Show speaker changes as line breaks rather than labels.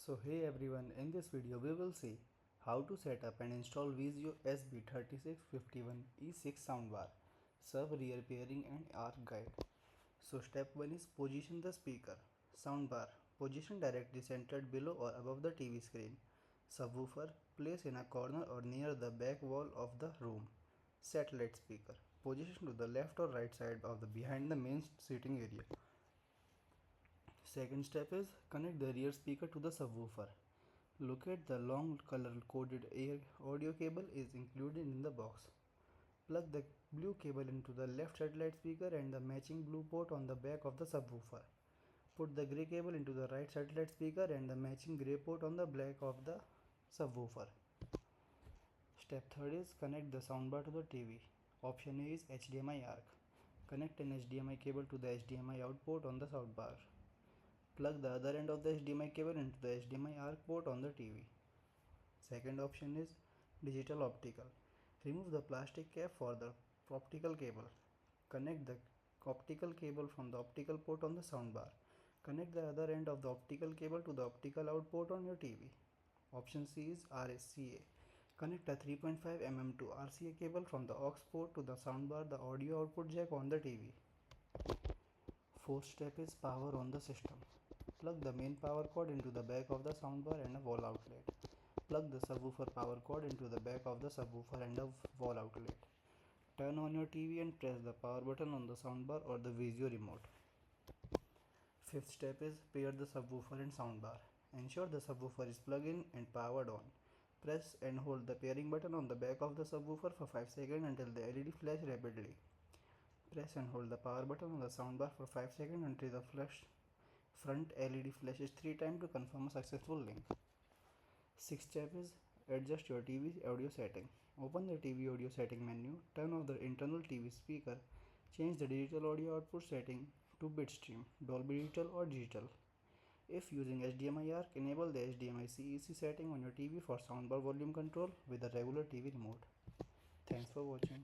So hey everyone, in this video we will see how to set up and install Vizio SB3651-E6 soundbar, sub rear pairing and arc guide. So step 1 is position the speaker. Soundbar, position directly centered below or above the TV screen. Subwoofer, place in a corner or near the back wall of the room. Satellite speaker, position to the left or right side of the behind the main seating area. Second step is connect the rear speaker to the subwoofer. Locate the long color coded audio cable is included in the box. Plug the blue cable into the left satellite speaker and the matching blue port on the back of the subwoofer. Put the grey cable into the right satellite speaker and the matching grey port on the back of the subwoofer. Step 3 is connect the soundbar to the TV. Option A is HDMI ARC. Connect an HDMI cable to the HDMI out port on the soundbar. Plug the other end of the HDMI cable into the HDMI ARC port on the TV. Second option is digital optical. Remove the plastic cap for the optical cable. Connect the optical cable from the optical port on the soundbar. Connect the other end of the optical cable to the optical out port on your TV. Option C is RCA. Connect a 3.5 mm to RCA cable from the aux port to the soundbar, the audio output jack on the TV. Fourth step is power on the system. Plug the main power cord into the back of the soundbar and a wall outlet. Plug the subwoofer power cord into the back of the subwoofer and a wall outlet. Turn on your TV and press the power button on the soundbar or the Vizio remote. Fifth step is pair the subwoofer and soundbar. Ensure the subwoofer is plugged in and powered on. Press and hold the pairing button on the back of the subwoofer for 5 seconds until the LED flash rapidly. Press and hold the power button on the soundbar for 5 seconds until the front LED flashes 3 times to confirm a successful link. Sixth step is adjust your TV audio setting. Open the TV audio setting menu, turn off the internal TV speaker, change the digital audio output setting to bitstream, Dolby Digital or digital. If using HDMI ARC, enable the HDMI CEC setting on your TV for soundbar volume control with a regular TV remote. Thanks for watching.